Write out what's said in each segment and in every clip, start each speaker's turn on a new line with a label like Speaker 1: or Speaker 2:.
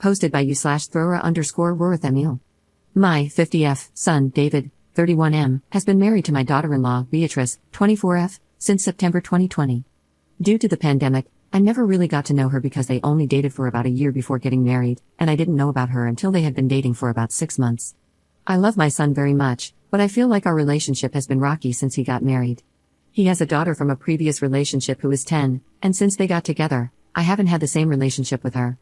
Speaker 1: Posted by you/Thrower_Worth Emil. My 50F son, David, 31M, has been married to my daughter-in-law, Beatrice, 24F, since September 2020. Due to the pandemic, I never really got to know her because they only dated for about a year before getting married, and I didn't know about her until they had been dating for about 6 months. I love my son very much, but I feel like our relationship has been rocky since he got married. He has a daughter from a previous relationship who is 10, and since they got together, I haven't had the same relationship with her.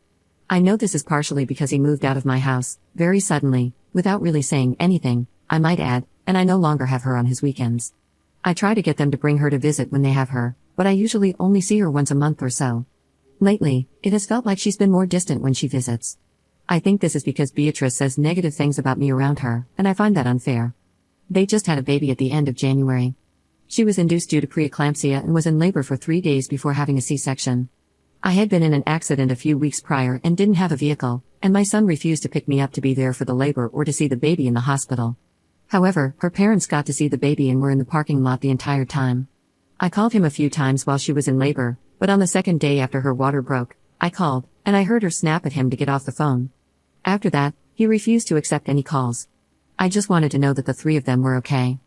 Speaker 1: I know this is partially because he moved out of my house, very suddenly, without really saying anything, I might add, and I no longer have her on his weekends. I try to get them to bring her to visit when they have her, but I usually only see her once a month or so. Lately, it has felt like she's been more distant when she visits. I think this is because Beatrice says negative things about me around her, and I find that unfair. They just had a baby at the end of January. She was induced due to preeclampsia and was in labor for 3 days before having a C-section. I had been in an accident a few weeks prior and didn't have a vehicle, and my son refused to pick me up to be there for the labor or to see the baby in the hospital. However, her parents got to see the baby and were in the parking lot the entire time. I called him a few times while she was in labor, but on the second day after her water broke, I called, and I heard her snap at him to get off the phone. After that, he refused to accept any calls. I just wanted to know that the 3 of them were okay.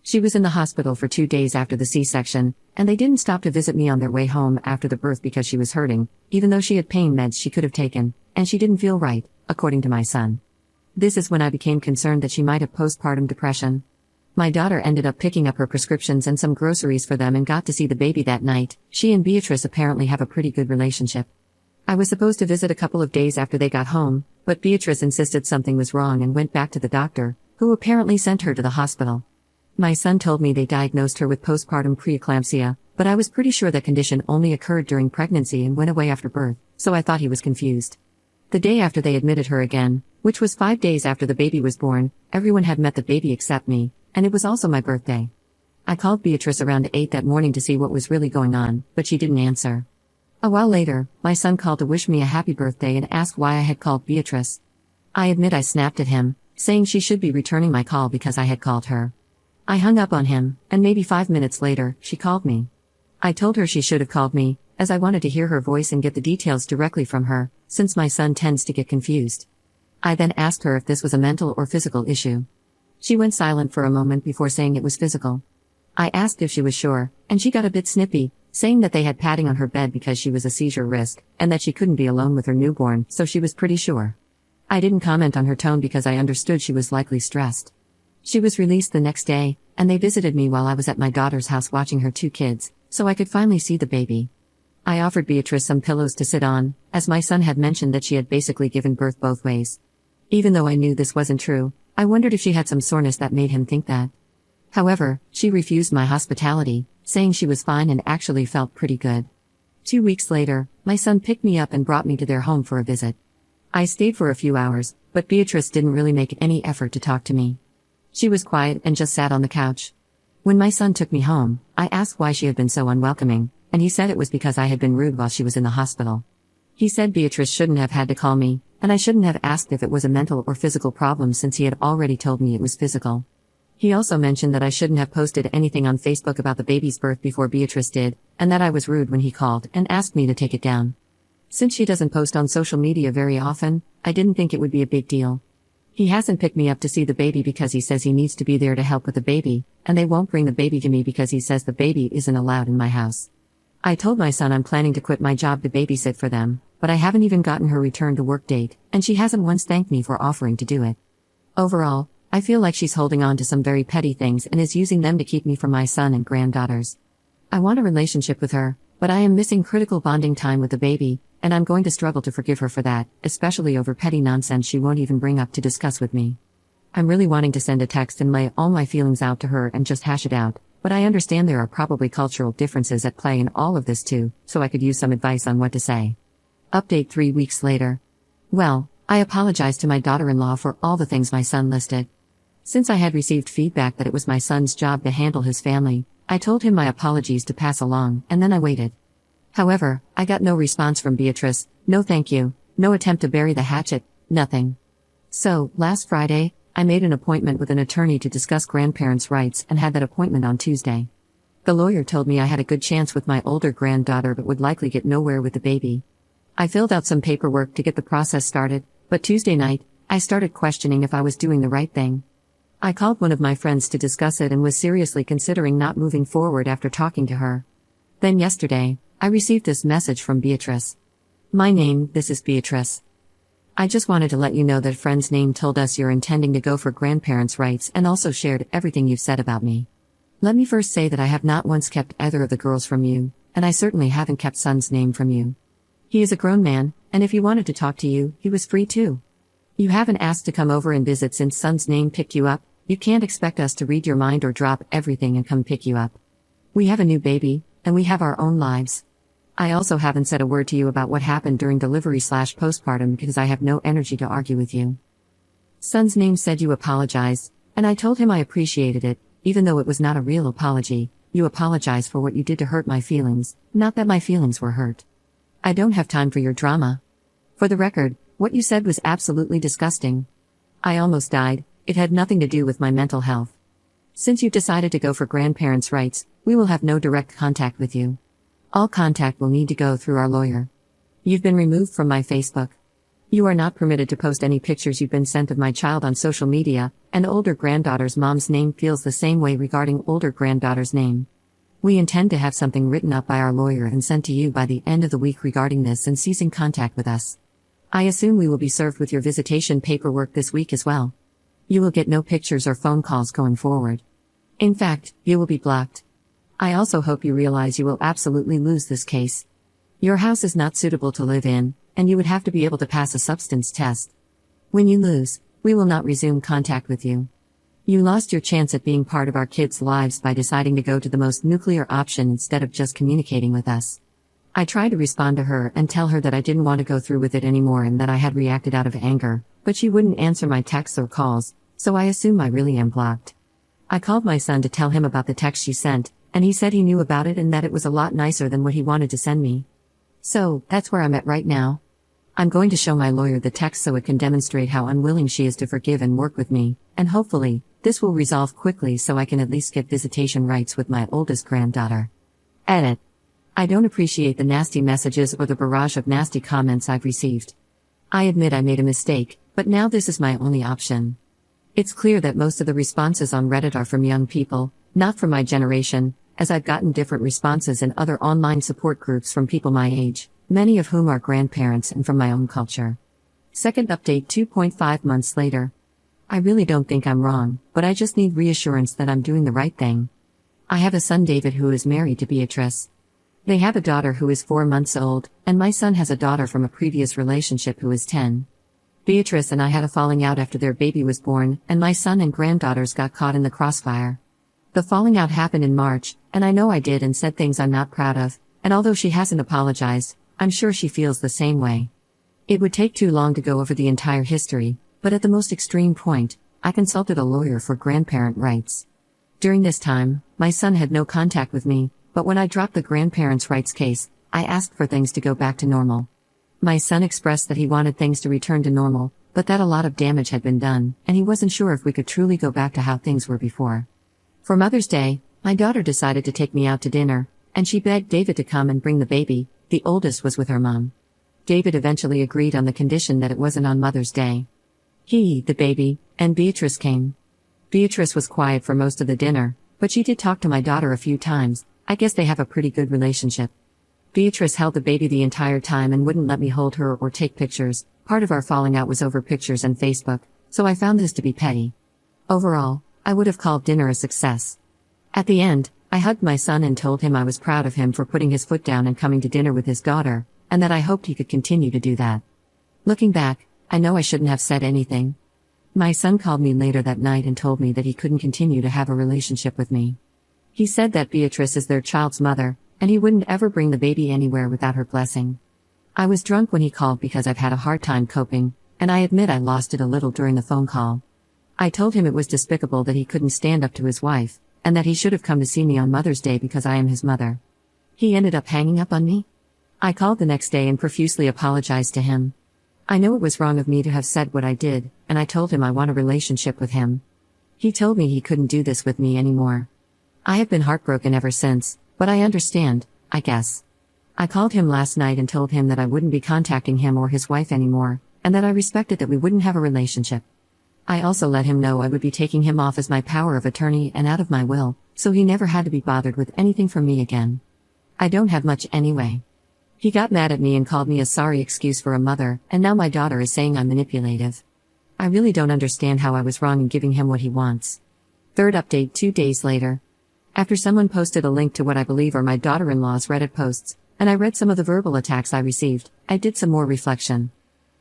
Speaker 1: She was in the hospital for 2 days after the C-section, and they didn't stop to visit me on their way home after the birth because she was hurting, even though she had pain meds she could have taken, and she didn't feel right, according to my son. This is when I became concerned that she might have postpartum depression. My daughter ended up picking up her prescriptions and some groceries for them and got to see the baby that night. She and Beatrice apparently have a pretty good relationship. I was supposed to visit a couple of days after they got home, but Beatrice insisted something was wrong and went back to the doctor, who apparently sent her to the hospital. My son told me they diagnosed her with postpartum preeclampsia, but I was pretty sure that condition only occurred during pregnancy and went away after birth, so I thought he was confused. The day after they admitted her again, which was 5 days after the baby was born, everyone had met the baby except me, and it was also my birthday. I called Beatrice around 8 that morning to see what was really going on, but she didn't answer. A while later, my son called to wish me a happy birthday and asked why I had called Beatrice. I admit I snapped at him, saying she should be returning my call because I had called her. I hung up on him, and maybe 5 minutes later, she called me. I told her she should have called me, as I wanted to hear her voice and get the details directly from her, since my son tends to get confused. I then asked her if this was a mental or physical issue. She went silent for a moment before saying it was physical. I asked if she was sure, and she got a bit snippy, saying that they had padding on her bed because she was a seizure risk, and that she couldn't be alone with her newborn, so she was pretty sure. I didn't comment on her tone because I understood she was likely stressed. She was released the next day, and they visited me while I was at my daughter's house watching her 2 kids, so I could finally see the baby. I offered Beatrice some pillows to sit on, as my son had mentioned that she had basically given birth both ways. Even though I knew this wasn't true, I wondered if she had some soreness that made him think that. However, she refused my hospitality, saying she was fine and actually felt pretty good. 2 weeks later, my son picked me up and brought me to their home for a visit. I stayed for a few hours, but Beatrice didn't really make any effort to talk to me. She was quiet and just sat on the couch. When my son took me home, I asked why she had been so unwelcoming, and he said it was because I had been rude while she was in the hospital. He said Beatrice shouldn't have had to call me, and I shouldn't have asked if it was a mental or physical problem since he had already told me it was physical. He also mentioned that I shouldn't have posted anything on Facebook about the baby's birth before Beatrice did, and that I was rude when he called and asked me to take it down. Since she doesn't post on social media very often, I didn't think it would be a big deal. He hasn't picked me up to see the baby because he says he needs to be there to help with the baby, and they won't bring the baby to me because he says the baby isn't allowed in my house. I told my son I'm planning to quit my job to babysit for them, but I haven't even gotten her return to work date, and she hasn't once thanked me for offering to do it. Overall, I feel like she's holding on to some very petty things and is using them to keep me from my son and granddaughters. I want a relationship with her, but I am missing critical bonding time with the baby, and I'm going to struggle to forgive her for that, especially over petty nonsense she won't even bring up to discuss with me. I'm really wanting to send a text and lay all my feelings out to her and just hash it out, but I understand there are probably cultural differences at play in all of this too, so I could use some advice on what to say. Update 3 weeks later. Well, I apologized to my daughter-in-law for all the things my son listed. Since I had received feedback that it was my son's job to handle his family, I told him my apologies to pass along, and then I waited. However, I got no response from Beatrice, no thank you, no attempt to bury the hatchet, nothing. So, last Friday, I made an appointment with an attorney to discuss grandparents' rights and had that appointment on Tuesday. The lawyer told me I had a good chance with my older granddaughter but would likely get nowhere with the baby. I filled out some paperwork to get the process started, but Tuesday night, I started questioning if I was doing the right thing. I called one of my friends to discuss it and was seriously considering not moving forward after talking to her. Then yesterday, I received this message from Beatrice. My name, this is Beatrice. I just wanted to let you know that a friend's name told us you're intending to go for grandparents' rights and also shared everything you've said about me. Let me first say that I have not once kept either of the girls from you, and I certainly haven't kept Son's name from you. He is a grown man, and if he wanted to talk to you, he was free too. You haven't asked to come over and visit since Son's name picked you up. You can't expect us to read your mind or drop everything and come pick you up. We have a new baby, and we have our own lives. I also haven't said a word to you about what happened during delivery/postpartum because I have no energy to argue with you. Son's name said you apologized, and I told him I appreciated it, even though it was not a real apology. You apologized for what you did to hurt my feelings, not that my feelings were hurt. I don't have time for your drama. For the record, what you said was absolutely disgusting. I almost died. It had nothing to do with my mental health. Since you decided to go for grandparents' rights, we will have no direct contact with you. All contact will need to go through our lawyer. You've been removed from my Facebook. You are not permitted to post any pictures you've been sent of my child on social media, and older granddaughter's mom's name feels the same way regarding older granddaughter's name. We intend to have something written up by our lawyer and sent to you by the end of the week regarding this and ceasing contact with us. I assume we will be served with your visitation paperwork this week as well. You will get no pictures or phone calls going forward. In fact, you will be blocked. I also hope you realize you will absolutely lose this case. Your house is not suitable to live in, and you would have to be able to pass a substance test. When you lose, we will not resume contact with you. You lost your chance at being part of our kids' lives by deciding to go to the most nuclear option instead of just communicating with us. I tried to respond to her and tell her that I didn't want to go through with it anymore and that I had reacted out of anger, but she wouldn't answer my texts or calls, so I assume I really am blocked. I called my son to tell him about the text she sent, and he said he knew about it and that it was a lot nicer than what he wanted to send me. So, that's where I'm at right now. I'm going to show my lawyer the text so it can demonstrate how unwilling she is to forgive and work with me, and hopefully, this will resolve quickly so I can at least get visitation rights with my oldest granddaughter. Edit. I don't appreciate the nasty messages or the barrage of nasty comments I've received. I admit I made a mistake, but now this is my only option. It's clear that most of the responses on Reddit are from young people, not from my generation, as I've gotten different responses in other online support groups from people my age, many of whom are grandparents and from my own culture. Second update 2.5 months later. I really don't think I'm wrong, but I just need reassurance that I'm doing the right thing. I have a son David who is married to Beatrice. They have a daughter who is 4 months old, and my son has a daughter from a previous relationship who is 10. Beatrice and I had a falling out after their baby was born, and my son and granddaughters got caught in the crossfire. The falling out happened in March, and I know I did and said things I'm not proud of, and although she hasn't apologized, I'm sure she feels the same way. It would take too long to go over the entire history, but at the most extreme point, I consulted a lawyer for grandparent rights. During this time, my son had no contact with me, but when I dropped the grandparents' rights case, I asked for things to go back to normal. My son expressed that he wanted things to return to normal, but that a lot of damage had been done, and he wasn't sure if we could truly go back to how things were before. For Mother's Day, my daughter decided to take me out to dinner, and she begged David to come and bring the baby. The oldest was with her mom. David eventually agreed on the condition that it wasn't on Mother's Day. He, the baby, and Beatrice came. Beatrice was quiet for most of the dinner, but she did talk to my daughter a few times. I guess they have a pretty good relationship. Beatrice held the baby the entire time and wouldn't let me hold her or take pictures. Part of our falling out was over pictures and Facebook, so I found this to be petty. Overall, I would have called dinner a success. At the end, I hugged my son and told him I was proud of him for putting his foot down and coming to dinner with his daughter, and that I hoped he could continue to do that. Looking back, I know I shouldn't have said anything. My son called me later that night and told me that he couldn't continue to have a relationship with me. He said that Beatrice is their child's mother, and he wouldn't ever bring the baby anywhere without her blessing. I was drunk when he called because I've had a hard time coping, and I admit I lost it a little during the phone call. I told him it was despicable that he couldn't stand up to his wife, and that he should have come to see me on Mother's Day because I am his mother. He ended up hanging up on me. I called the next day and profusely apologized to him. I know it was wrong of me to have said what I did, and I told him I want a relationship with him. He told me he couldn't do this with me anymore. I have been heartbroken ever since, but I understand, I guess. I called him last night and told him that I wouldn't be contacting him or his wife anymore, and that I respected that we wouldn't have a relationship. I also let him know I would be taking him off as my power of attorney and out of my will, so he never had to be bothered with anything from me again. I don't have much anyway. He got mad at me and called me a sorry excuse for a mother, and now my daughter is saying I'm manipulative. I really don't understand how I was wrong in giving him what he wants. Third update 2 days later. After someone posted a link to what I believe are my daughter-in-law's Reddit posts, and I read some of the verbal attacks I received, I did some more reflection.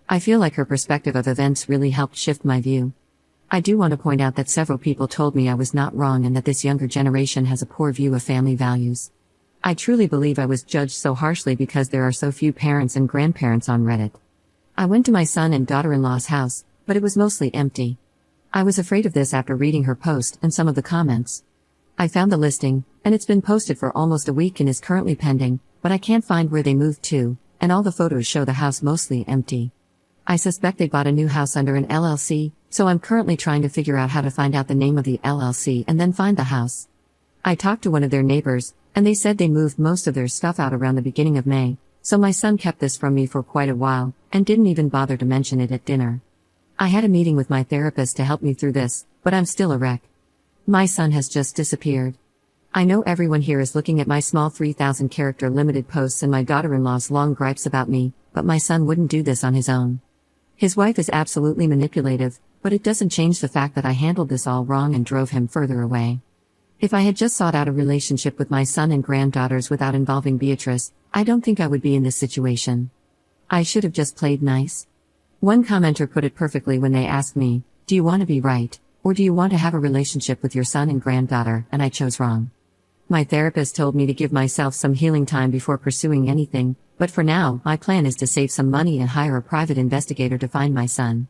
Speaker 1: I feel like her perspective of events really helped shift my view. I do want to point out that several people told me I was not wrong and that this younger generation has a poor view of family values. I truly believe I was judged so harshly because there are so few parents and grandparents on Reddit. I went to my son and daughter-in-law's house, but it was mostly empty. I was afraid of this after reading her post and some of the comments. I found the listing, and it's been posted for almost a week and is currently pending, but I can't find where they moved to, and all the photos show the house mostly empty. I suspect they bought a new house under an LLC, so I'm currently trying to figure out how to find out the name of the LLC and then find the house. I talked to one of their neighbors, and they said they moved most of their stuff out around the beginning of May, so my son kept this from me for quite a while, and didn't even bother to mention it at dinner. I had a meeting with my therapist to help me through this, but I'm still a wreck. My son has just disappeared. I know everyone here is looking at my small 3,000-character limited posts and my daughter-in-law's long gripes about me, but my son wouldn't do this on his own. His wife is absolutely manipulative, but it doesn't change the fact that I handled this all wrong and drove him further away. If I had just sought out a relationship with my son and granddaughters without involving Beatrice, I don't think I would be in this situation. I should have just played nice. One commenter put it perfectly when they asked me, "Do you want to be right, or do you want to have a relationship with your son and granddaughter?" And I chose wrong. My therapist told me to give myself some healing time before pursuing anything, but for now, my plan is to save some money and hire a private investigator to find my son.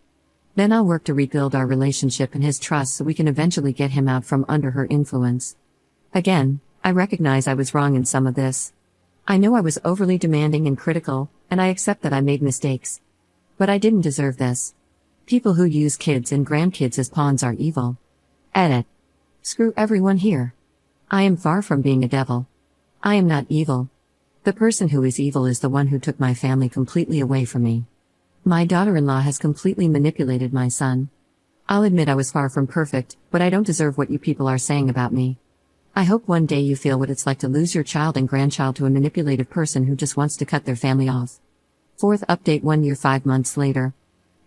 Speaker 1: Then I'll work to rebuild our relationship and his trust so we can eventually get him out from under her influence. Again, I recognize I was wrong in some of this. I know I was overly demanding and critical, and I accept that I made mistakes. But I didn't deserve this. People who use kids and grandkids as pawns are evil. Edit. Screw everyone here. I am far from being a devil. I am not evil. The person who is evil is the one who took my family completely away from me. My daughter-in-law has completely manipulated my son. I'll admit I was far from perfect, but I don't deserve what you people are saying about me. I hope one day you feel what it's like to lose your child and grandchild to a manipulative person who just wants to cut their family off. Fourth update 1 year 5 months later.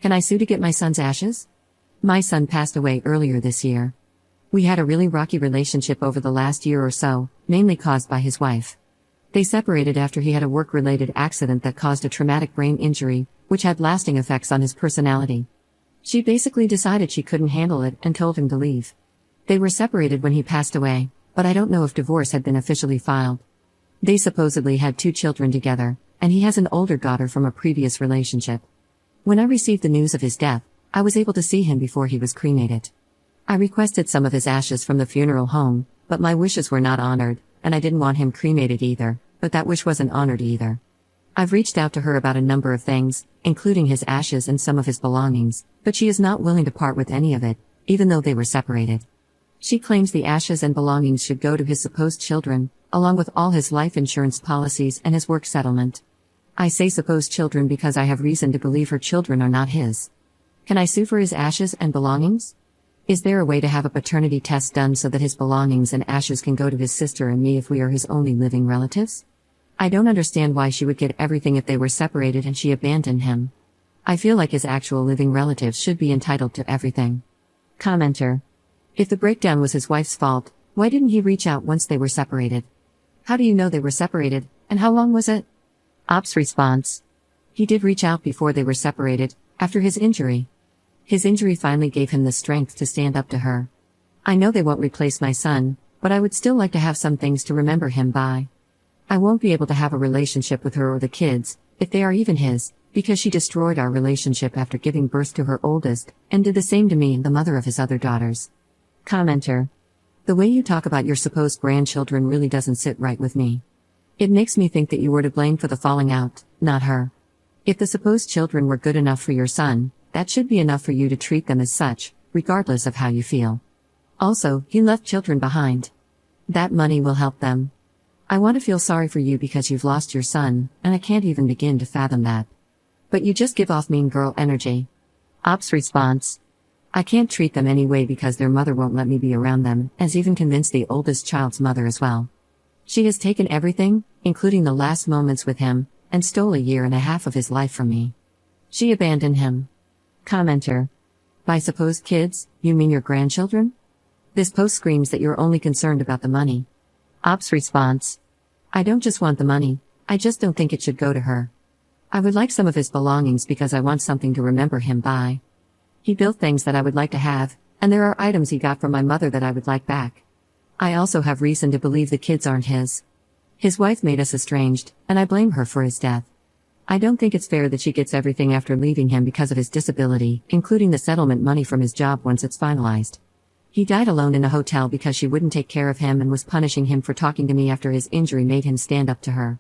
Speaker 1: Can I sue to get my son's ashes? My son passed away earlier this year. We had a really rocky relationship over the last year or so, mainly caused by his wife. They separated after he had a work-related accident that caused a traumatic brain injury, which had lasting effects on his personality. She basically decided she couldn't handle it and told him to leave. They were separated when he passed away, but I don't know if divorce had been officially filed. They supposedly had 2 children together, and he has an older daughter from a previous relationship. When I received the news of his death, I was able to see him before he was cremated. I requested some of his ashes from the funeral home, but my wishes were not honored, and I didn't want him cremated either, but that wish wasn't honored either. I've reached out to her about a number of things, including his ashes and some of his belongings, but she is not willing to part with any of it, even though they were separated. She claims the ashes and belongings should go to his supposed children, along with all his life insurance policies and his work settlement. I say supposed children because I have reason to believe her children are not his. Can I sue for his ashes and belongings? Is there a way to have a paternity test done so that his belongings and ashes can go to his sister and me if we are his only living relatives? I don't understand why she would get everything if they were separated and she abandoned him. I feel like his actual living relatives should be entitled to everything. Commenter. If the breakdown was his wife's fault, why didn't he reach out once they were separated? How do you know they were separated, and how long was it? Ops response. He did reach out before they were separated, after his injury. His injury finally gave him the strength to stand up to her. I know they won't replace my son, but I would still like to have some things to remember him by. I won't be able to have a relationship with her or the kids, if they are even his, because she destroyed our relationship after giving birth to her oldest, and did the same to me, the mother of his other daughters. Commenter. The way you talk about your supposed grandchildren really doesn't sit right with me. It makes me think that you were to blame for the falling out, not her. If the supposed children were good enough for your son, that should be enough for you to treat them as such, regardless of how you feel. Also, he left children behind. That money will help them. I want to feel sorry for you because you've lost your son, and I can't even begin to fathom that. But you just give off mean girl energy. Ops response. I can't treat them anyway because their mother won't let me be around them, as even convinced the oldest child's mother as well. She has taken everything, including the last moments with him, and stole 1.5 years of his life from me. She abandoned him. Commenter. By supposed kids, you mean your grandchildren? This post screams that you're only concerned about the money. Ops response. I don't just want the money, I just don't think it should go to her. I would like some of his belongings because I want something to remember him by. He built things that I would like to have, and there are items he got from my mother that I would like back. I also have reason to believe the kids aren't his. His wife made us estranged, and I blame her for his death. I don't think it's fair that she gets everything after leaving him because of his disability, including the settlement money from his job once it's finalized. He died alone in a hotel because she wouldn't take care of him and was punishing him for talking to me after his injury made him stand up to her.